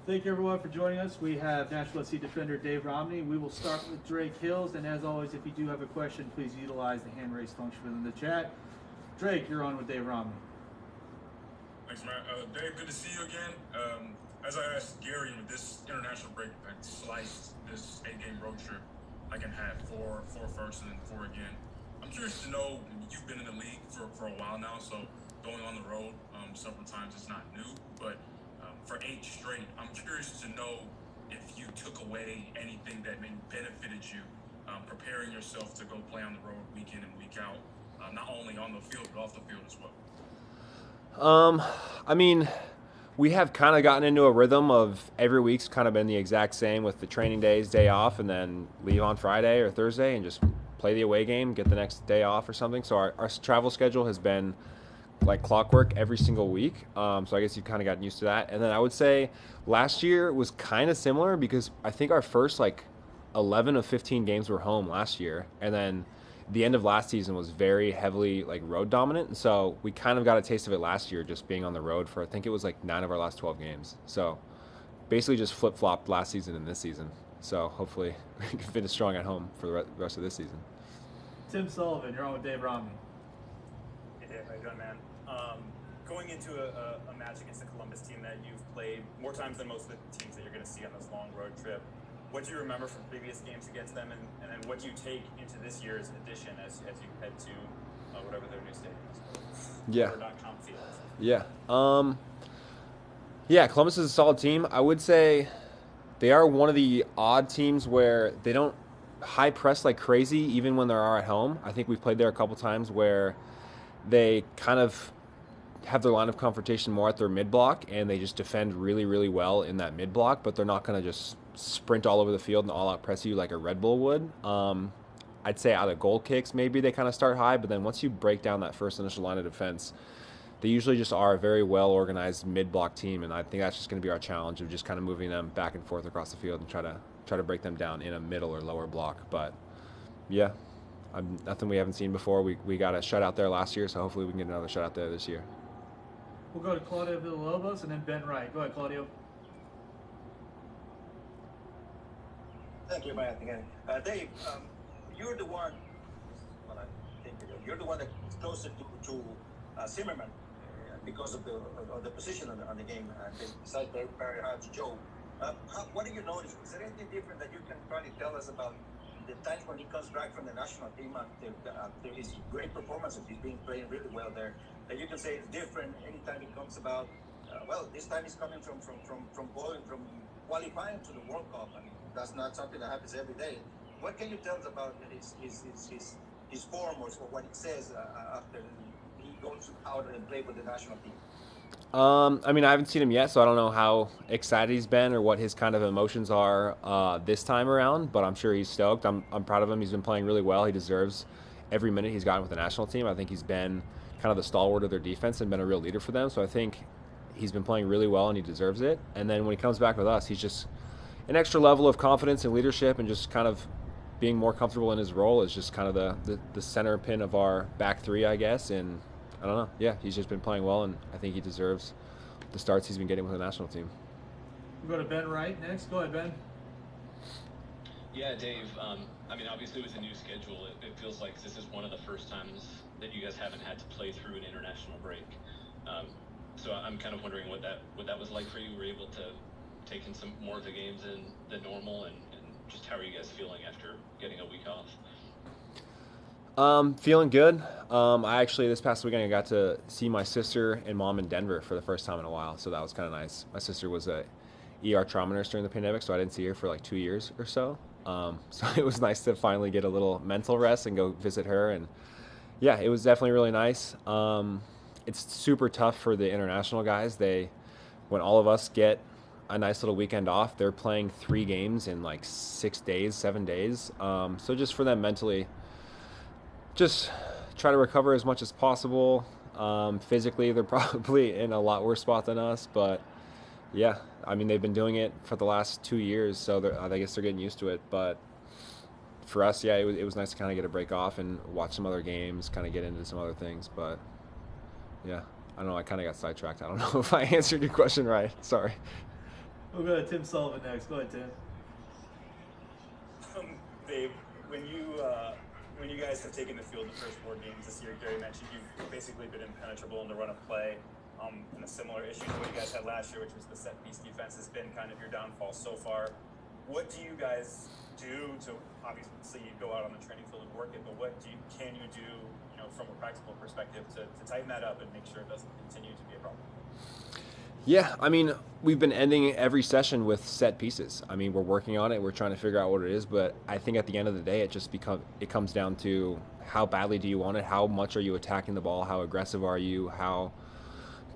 Thank you everyone for joining us. We have Nashville SC defender Dave Romney. We will start with Drake Hills, and as always, if you do have a question, please utilize the hand raise function within the chat. Drake, you're on with Dave Romney. Thanks, Matt. Dave, good to see you again. As I asked Gary, with this international break, I sliced this 8-game road trip like in half, four first and then 4 again. I'm curious to know, you've been in the league for a while now, so going on the road several times is not new, but for 8 straight, I'm curious to know if you took away anything that maybe benefited you preparing yourself to go play on the road week in and week out, not only on the field, but off the field as well. I mean, we have kind of gotten into a rhythm of every week's kind of been the exact same with the training days, day off, and then leave on Friday or Thursday and just play the away game, get the next day off or something. So our travel schedule has been like clockwork every single week. So I guess you've kind of gotten used to that. And then I would say last year was kind of similar because I think our first like 11 of 15 games were home last year. And then the end of last season was very heavily like road dominant. And so we kind of got a taste of it last year just being on the road for, I think it was like 9 of our last 12 games. So basically just flip-flopped last season and this season. So hopefully we can finish strong at home for the rest of this season. Tim Sullivan, you're on with Dave Romney. Hey Dave, how you doing, man? Going into a match against the Columbus team that you've played more times than most of the teams that you're going to see on this long road trip, what do you remember from previous games against them, and then what do you take into this year's edition as you head to whatever their new stadium is? Yeah. Field. Yeah. Yeah, Columbus is a solid team. I would say they are one of the odd teams where they don't high press like crazy even when they are at home. I think we've played there a couple times where they kind of have their line of confrontation more at their mid block and they just defend really, really well in that mid block, but they're not going to just sprint all over the field and all out press you like a Red Bull would. I'd say out of goal kicks, maybe they kind of start high, but then once you break down that first initial line of defense, they usually just are a very well organized mid block team, and I think that's just going to be our challenge of just kind of moving them back and forth across the field and try to break them down in a middle or lower block. But yeah, nothing we haven't seen before. We got a shutout there last year, so hopefully we can get another shutout there this year. We'll go to Claudio Villalobos and then Ben Wright. Go ahead, Claudio. Thank you, Matt. Again, Dave, you're the one. Well, I think you're the one that's closer to Zimmerman because of the position on the game. Besides very hard to Joe. What do you notice? Is there anything different that you can probably tell us about the times when he comes back from the national team after his great performances? He's been playing really well there. That you can say it's different anytime it comes about. This time he's coming from qualifying to the World Cup. I mean, that's not something that happens every day. What can you tell us about his form or what he says after he goes out and play with the national team? I mean, I haven't seen him yet, so I don't know how excited he's been or what his kind of emotions are this time around, but I'm sure he's stoked. I'm proud of him. He's been playing really well. He deserves every minute he's gotten with the national team. I think he's been kind of the stalwart of their defense and been a real leader for them, so I think he's been playing really well and he deserves it. And then when he comes back with us, he's just an extra level of confidence and leadership and just kind of being more comfortable in his role is just kind of the center pin of our back three, I guess. And I don't know. Yeah, he's just been playing well, and I think he deserves the starts he's been getting with the national team. We'll go to Ben Wright next. Go ahead, Ben. Yeah, Dave. I mean, obviously with the new schedule, it feels like this is one of the first times that you guys haven't had to play through an international break. So I'm kind of wondering what that was like for you. Were you able to take in some more of the games than normal, and just how are you guys feeling after getting a week off? Feeling good. I actually, this past weekend, I got to see my sister and mom in Denver for the first time in a while, so that was kind of nice. My sister was a ER trauma nurse during the pandemic, so I didn't see her for like 2 years or so. So it was nice to finally get a little mental rest and go visit her. And yeah, it was definitely really nice. It's super tough for the international guys. When all of us get a nice little weekend off, they're playing 3 games in like 6 days, 7 days. So just for them mentally, just try to recover as much as possible. Physically, they're probably in a lot worse spot than us, but yeah, I mean, they've been doing it for the last 2 years, so I guess they're getting used to it. But for us, yeah, it was nice to kind of get a break off and watch some other games, kind of get into some other things. But yeah, I don't know, I kind of got sidetracked. I don't know if I answered your question right. Sorry. We'll go to Tim Sullivan next. Go ahead, Tim. Dave, when you guys have taken the field the first 4 games this year, Gary mentioned you've basically been impenetrable in the run of play. And a similar issue to what you guys had last year, which was the set piece defense, has been kind of your downfall so far. What do you guys do to, obviously you go out on the training field and work it, but what can you do, from a practical perspective to tighten that up and make sure it doesn't continue to be a problem? Yeah, I mean, we've been ending every session with set pieces. I mean, we're working on it. We're trying to figure out what it is, but I think at the end of the day, it comes down to how badly do you want it? How much are you attacking the ball? How aggressive are you? How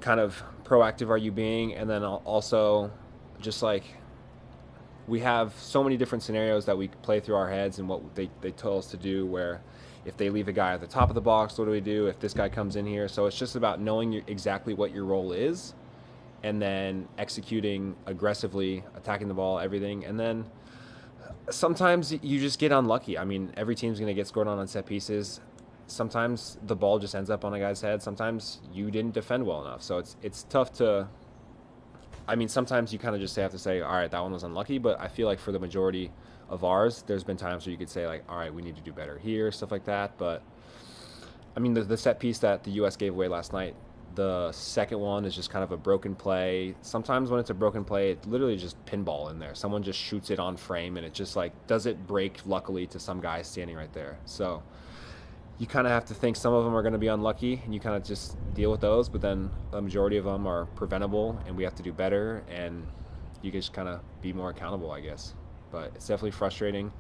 kind of proactive are you being? And then also just like we have so many different scenarios that we play through our heads and what they tell us to do, where if they leave a guy at the top of the box, what do we do? If this guy comes in here. So it's just about knowing exactly what your role is and then executing aggressively, attacking the ball, everything. And then sometimes you just get unlucky. I mean, every team's going to get scored on set pieces. Sometimes the ball just ends up on a guy's head. Sometimes you didn't defend well enough. So it's tough to, I mean, sometimes you kind of just have to say, all right, that one was unlucky. But I feel like for the majority of ours, there's been times where you could say like, all right, we need to do better here, stuff like that. But I mean, the set piece that the U.S. gave away last night, the second one is just kind of a broken play. Sometimes when it's a broken play, it's literally just pinball in there. Someone just shoots it on frame and it just like doesn't break, luckily, to some guy standing right there. So you kind of have to think some of them are going to be unlucky and you kind of just deal with those, but then the majority of them are preventable and we have to do better and you can just kind of be more accountable, I guess. But it's definitely frustrating.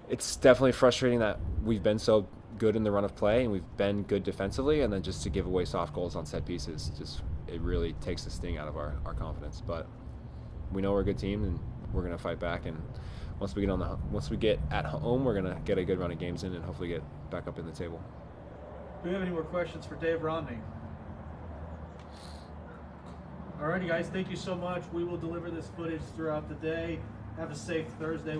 It's definitely frustrating that we've been so good in the run of play and we've been good defensively, and then just to give away soft goals on set pieces, it really takes the sting out of our confidence. But we know we're a good team and we're going to fight back, and once we get at home, we're going to get a good run of games in and hopefully get back up in the table. Do we have any more questions for Dave Romney? Alrighty guys, thank you so much. We will deliver this footage throughout the day. Have a safe Thursday.